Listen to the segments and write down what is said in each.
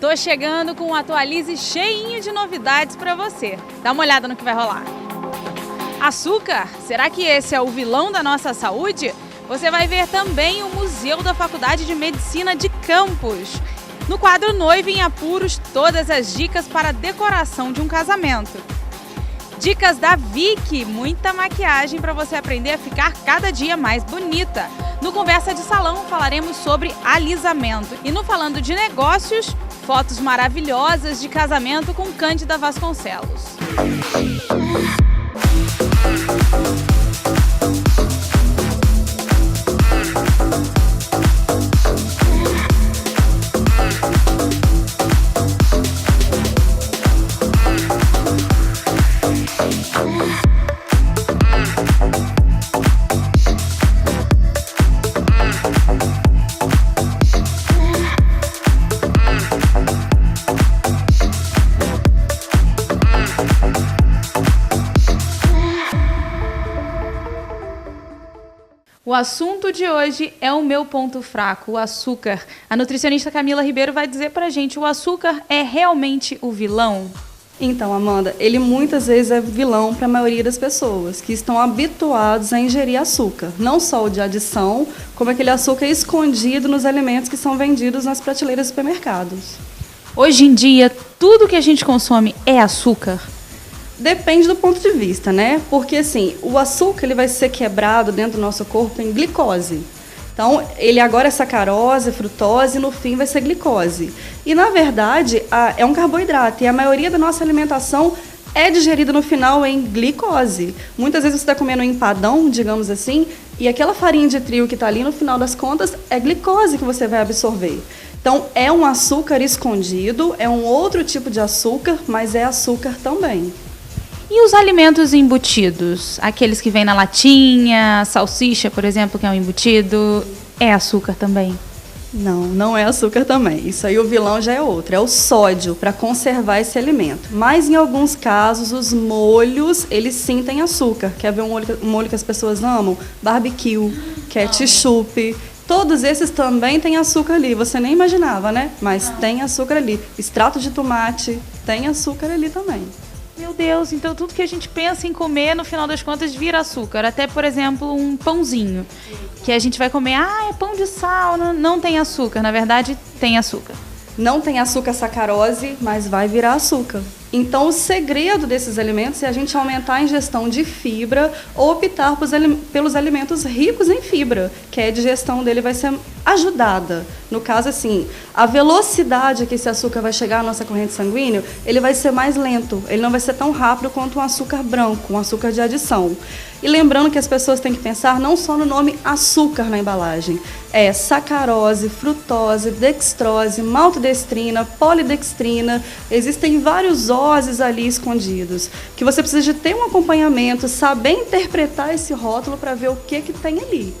Tô chegando com um Atualize cheinho de novidades para você. Dá uma olhada no que vai rolar. Açúcar? Será que esse é o vilão da nossa saúde? Você vai ver também o Museu da Faculdade de Medicina de Campos. No quadro Noiva em Apuros, todas as dicas para a decoração de um casamento. Dicas da Vicky, muita maquiagem para você aprender a ficar cada dia mais bonita. No Conversa de Salão falaremos sobre alisamento. E no Falando de Negócios, fotos maravilhosas de casamento com Cândida Vasconcelos. O assunto de hoje é o meu ponto fraco, o açúcar. A nutricionista Camila Ribeiro vai dizer pra gente, o açúcar é realmente o vilão? Então, Amanda, ele muitas vezes é vilão para a maioria das pessoas que estão habituados a ingerir açúcar. Não só o de adição, como aquele açúcar escondido nos alimentos que são vendidos nas prateleiras dos supermercados. Hoje em dia, tudo que a gente consome é açúcar? Depende do ponto de vista, né? Porque assim, o açúcar ele vai ser quebrado dentro do nosso corpo em glicose. Então, ele agora é sacarose, frutose e no fim vai ser glicose. E na verdade, é um carboidrato e a maioria da nossa alimentação é digerida no final em glicose. Muitas vezes você está comendo um empadão, digamos assim, e aquela farinha de trigo que está ali no final das contas é glicose que você vai absorver. Então, é um açúcar escondido, é um outro tipo de açúcar, mas é açúcar também. E os alimentos embutidos? Aqueles que vêm na latinha, salsicha, por exemplo, que é um embutido, é açúcar também? Não, não é açúcar também. Isso aí o vilão já é outro, é o sódio para conservar esse alimento. Mas em alguns casos, os molhos, eles sim têm açúcar. Quer ver um molho que as pessoas amam? Barbecue, ketchup. Todos esses também têm açúcar ali. Você nem imaginava, né? Mas tem açúcar ali. Extrato de tomate tem açúcar ali também. Meu Deus, então tudo que a gente pensa em comer, no final das contas, vira açúcar. Até, por exemplo, um pãozinho, que a gente vai comer, é pão de sal, não tem açúcar. Na verdade, tem açúcar. Não tem açúcar sacarose, mas vai virar açúcar. Então, o segredo desses alimentos é a gente aumentar a ingestão de fibra ou optar pelos alimentos ricos em fibra, que a digestão dele vai ser ajudada. No caso, assim, a velocidade que esse açúcar vai chegar à nossa corrente sanguínea, ele vai ser mais lento, ele não vai ser tão rápido quanto um açúcar branco, um açúcar de adição. E lembrando que as pessoas têm que pensar não só no nome açúcar na embalagem, é sacarose, frutose, dextrose, maltodestrina, polidextrina, existem vários oses ali escondidos, que você precisa de ter um acompanhamento, saber interpretar esse rótulo para ver o que tem ali.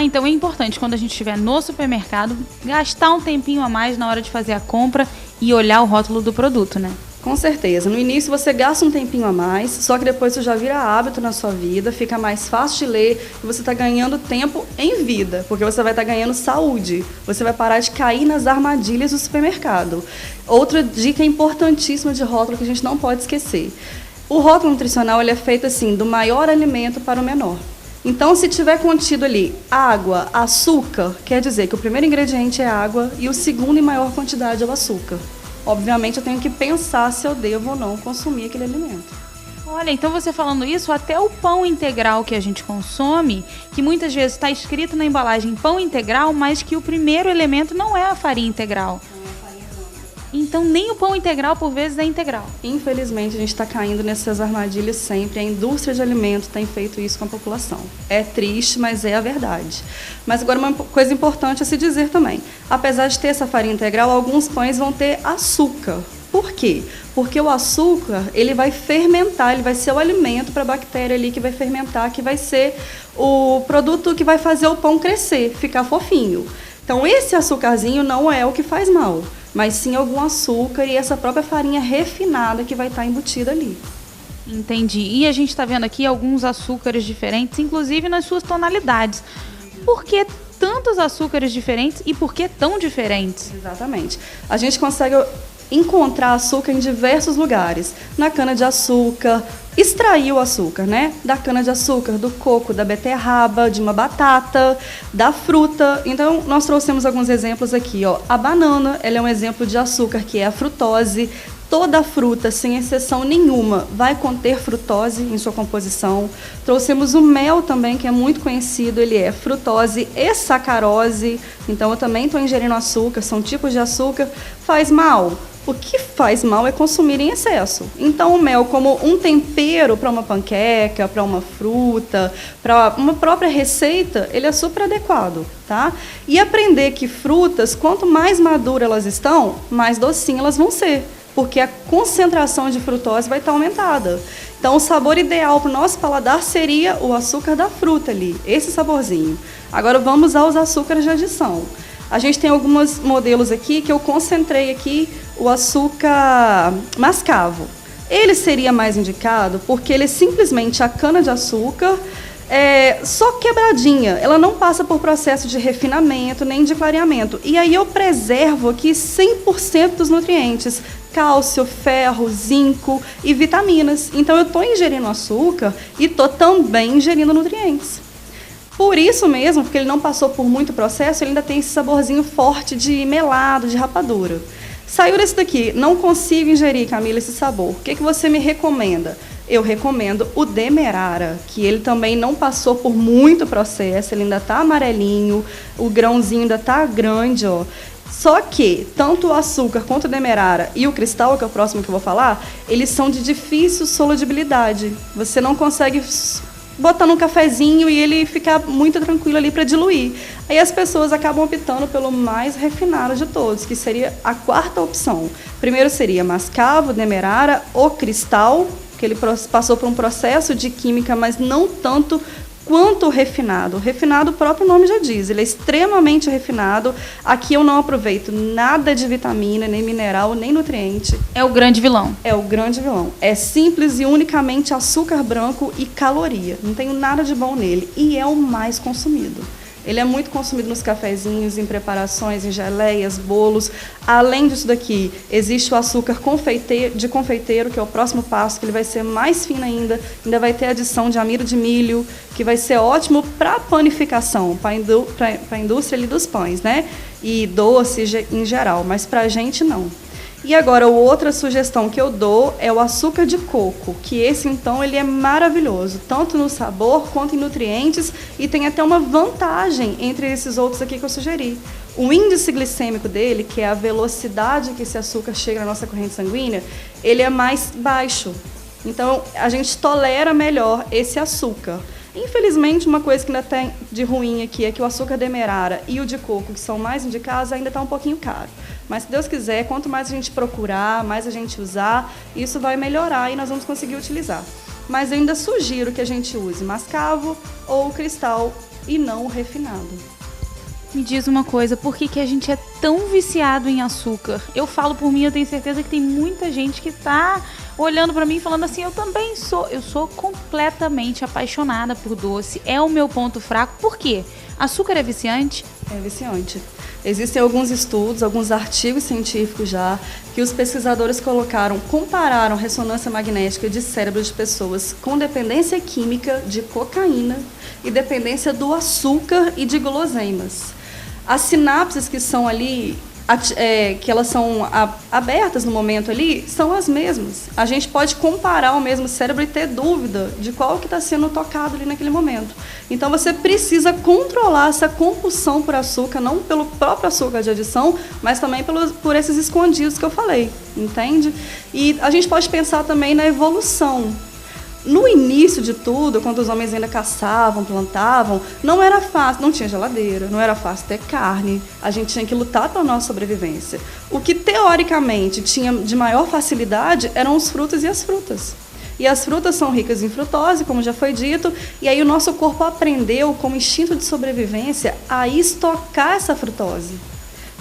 Então é importante, quando a gente estiver no supermercado, gastar um tempinho a mais na hora de fazer a compra e olhar o rótulo do produto, né? Com certeza. No início você gasta um tempinho a mais, só que depois isso já vira hábito na sua vida, fica mais fácil de ler e você está ganhando tempo em vida, porque você vai estar ganhando saúde. Você vai parar de cair nas armadilhas do supermercado. Outra dica importantíssima de rótulo que a gente não pode esquecer. O rótulo nutricional ele é feito assim, do maior alimento para o menor. Então, se tiver contido ali água, açúcar, quer dizer que o primeiro ingrediente é água e o segundo em maior quantidade é o açúcar. Obviamente, eu tenho que pensar se eu devo ou não consumir aquele alimento. Olha, então você falando isso, até o pão integral que a gente consome, que muitas vezes está escrito na embalagem pão integral, mas que o primeiro elemento não é a farinha integral. Então, nem o pão integral, por vezes, é integral. Infelizmente, a gente está caindo nessas armadilhas sempre. A indústria de alimentos tem feito isso com a população. É triste, mas é a verdade. Mas agora, uma coisa importante a se dizer também. Apesar de ter essa farinha integral, alguns pães vão ter açúcar. Por quê? Porque o açúcar, ele vai fermentar, ele vai ser o alimento para a bactéria ali que vai fermentar, que vai ser o produto que vai fazer o pão crescer, ficar fofinho. Então, esse açúcarzinho não é o que faz mal, mas sim algum açúcar e essa própria farinha refinada que vai estar embutida ali. Entendi. E a gente está vendo aqui alguns açúcares diferentes, inclusive nas suas tonalidades. Por que tantos açúcares diferentes e por que tão diferentes? Exatamente. A gente consegue encontrar açúcar em diversos lugares. Na cana-de-açúcar, extrair o açúcar, né? Da cana-de-açúcar, do coco, da beterraba, de uma batata, da fruta. Então, nós trouxemos alguns exemplos aqui, ó. A banana, ela é um exemplo de açúcar, que é a frutose. Toda fruta, sem exceção nenhuma, vai conter frutose em sua composição. Trouxemos o mel também, que é muito conhecido, ele é frutose e sacarose. Então, eu também estou ingerindo açúcar, são tipos de açúcar. Faz mal? O que faz mal é consumir em excesso. Então, o mel, como um tempero para uma panqueca, para uma fruta, para uma própria receita, ele é super adequado, tá? E aprender que frutas, quanto mais maduras elas estão, mais docinhas elas vão ser, porque a concentração de frutose vai estar aumentada. Então, o sabor ideal para o nosso paladar seria o açúcar da fruta ali, esse saborzinho. Agora, vamos aos açúcares de adição. A gente tem alguns modelos aqui que eu concentrei aqui o açúcar mascavo. Ele seria mais indicado porque ele é simplesmente a cana-de-açúcar só quebradinha. Ela não passa por processo de refinamento nem de clareamento. E aí eu preservo aqui 100% dos nutrientes. Cálcio, ferro, zinco e vitaminas. Então eu estou ingerindo açúcar e estou também ingerindo nutrientes. Por isso mesmo, porque ele não passou por muito processo, ele ainda tem esse saborzinho forte de melado, de rapadura. Saiu desse daqui, não consigo ingerir, Camila, esse sabor. O que você me recomenda? Eu recomendo o Demerara, que ele também não passou por muito processo, ele ainda está amarelinho, o grãozinho ainda está grande, ó. Só que, tanto o açúcar quanto o Demerara e o cristal, que é o próximo que eu vou falar, eles são de difícil solubilidade. Você não consegue botar num cafezinho e ele ficar muito tranquilo ali para diluir. Aí as pessoas acabam optando pelo mais refinado de todos, que seria a quarta opção. Primeiro seria mascavo, Demerara, o cristal, que ele passou por um processo de química, mas não tanto quanto o refinado. O refinado, o próprio nome já diz, ele é extremamente refinado. Aqui eu não aproveito nada de vitamina, nem mineral, nem nutriente. É o grande vilão. É o grande vilão. É simples e unicamente açúcar branco e caloria. Não tenho nada de bom nele. E é o mais consumido. Ele é muito consumido nos cafezinhos, em preparações, em geleias, bolos. Além disso daqui, existe o açúcar de confeiteiro, que é o próximo passo, que ele vai ser mais fino ainda. Ainda vai ter adição de amido de milho, que vai ser ótimo para panificação, para a indústria ali dos pães, né? E doce em geral, mas para a gente não. E agora, outra sugestão que eu dou é o açúcar de coco, que esse, então, ele é maravilhoso, tanto no sabor quanto em nutrientes, e tem até uma vantagem entre esses outros aqui que eu sugeri. O índice glicêmico dele, que é a velocidade que esse açúcar chega na nossa corrente sanguínea, ele é mais baixo. Então, a gente tolera melhor esse açúcar. Infelizmente, uma coisa que ainda tem de ruim aqui é que o açúcar Demerara e o de coco, que são mais indicados, ainda está um pouquinho caro. Mas, se Deus quiser, quanto mais a gente procurar, mais a gente usar, isso vai melhorar e nós vamos conseguir utilizar. Mas eu ainda sugiro que a gente use mascavo ou cristal e não o refinado. Me diz uma coisa, por que a gente é tão viciado em açúcar? Eu falo por mim, eu tenho certeza que tem muita gente que está olhando para mim e falando assim, eu sou completamente apaixonada por doce, é o meu ponto fraco. Por quê? Açúcar é viciante? É viciante. Existem alguns estudos, alguns artigos científicos já, que os pesquisadores compararam ressonância magnética de cérebro de pessoas com dependência química de cocaína e dependência do açúcar e de guloseimas. As sinapses que são ali, que elas são abertas no momento ali, são as mesmas. A gente pode comparar o mesmo cérebro e ter dúvida de qual que está sendo tocado ali naquele momento. Então, você precisa controlar essa compulsão por açúcar, não pelo próprio açúcar de adição, mas também por esses escondidos que eu falei, entende? E a gente pode pensar também na evolução. No início de tudo, quando os homens ainda caçavam, plantavam, não era fácil, não tinha geladeira, não era fácil ter carne, a gente tinha que lutar pela nossa sobrevivência. O que teoricamente tinha de maior facilidade eram os frutos e as frutas. E as frutas são ricas em frutose, como já foi dito, e aí o nosso corpo aprendeu, como instinto de sobrevivência, a estocar essa frutose.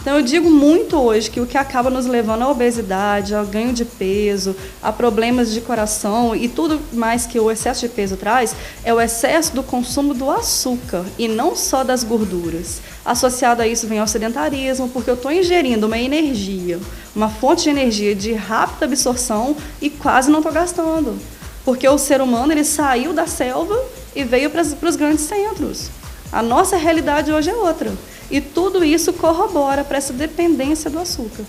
Então eu digo muito hoje que o que acaba nos levando à obesidade, ao ganho de peso, a problemas de coração e tudo mais que o excesso de peso traz, é o excesso do consumo do açúcar e não só das gorduras. Associado a isso vem o sedentarismo, porque eu estou ingerindo uma energia, uma fonte de energia de rápida absorção e quase não estou gastando. Porque o ser humano ele saiu da selva e veio para os grandes centros. A nossa realidade hoje é outra. E tudo isso corrobora para essa dependência do açúcar.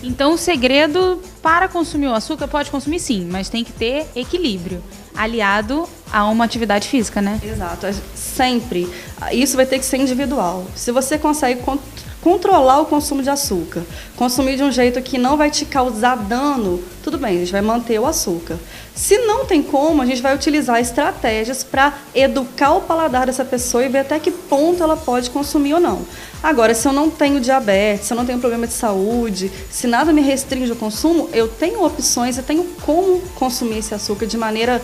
Então o segredo para consumir o açúcar pode consumir sim, mas tem que ter equilíbrio, aliado a uma atividade física, né? Exato, sempre. Isso vai ter que ser individual. Se você consegue controlar o consumo de açúcar, consumir de um jeito que não vai te causar dano, tudo bem, a gente vai manter o açúcar. Se não tem como, a gente vai utilizar estratégias para educar o paladar dessa pessoa e ver até que ponto ela pode consumir ou não. Agora, se eu não tenho diabetes, se eu não tenho problema de saúde, se nada me restringe o consumo, eu tenho opções, eu tenho como consumir esse açúcar de maneira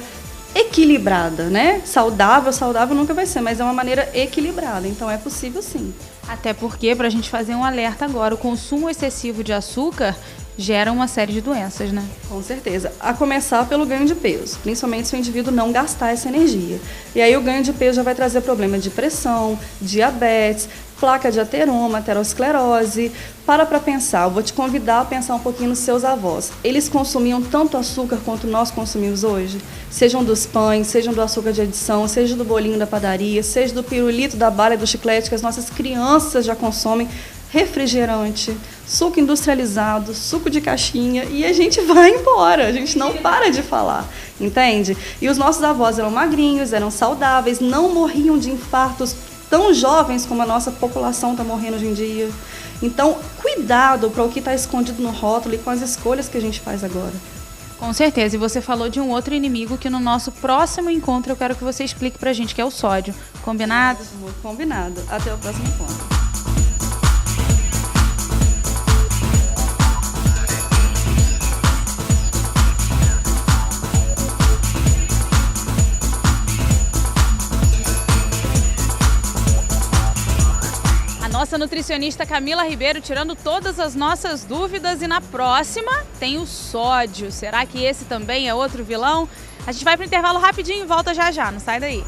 equilibrada, né? Saudável nunca vai ser, mas é uma maneira equilibrada, então é possível sim. Até porque, para a gente fazer um alerta agora, o consumo excessivo de açúcar gera uma série de doenças, né? Com certeza. A começar pelo ganho de peso, principalmente se o indivíduo não gastar essa energia. E aí o ganho de peso já vai trazer problema de pressão, diabetes, placa de ateroma, aterosclerose. Para pensar, eu vou te convidar a pensar um pouquinho nos seus avós. Eles consumiam tanto açúcar quanto nós consumimos hoje? Sejam dos pães, sejam do açúcar de adição, seja do bolinho da padaria, seja do pirulito, da bala e do chiclete que as nossas crianças já consomem, refrigerante, suco industrializado, suco de caixinha, e a gente vai embora, a gente não para de falar, entende? E os nossos avós eram magrinhos, eram saudáveis, não morriam de infartos tão jovens como a nossa população está morrendo hoje em dia. Então, cuidado para o que está escondido no rótulo e com as escolhas que a gente faz agora. Com certeza, e você falou de um outro inimigo que no nosso próximo encontro eu quero que você explique pra gente, que é o sódio. Combinado? Combinado. Até o próximo encontro. Nossa nutricionista Camila Ribeiro tirando todas as nossas dúvidas, e na próxima tem o sódio. Será que esse também é outro vilão? A gente vai para o intervalo rapidinho e volta já já, não sai daí.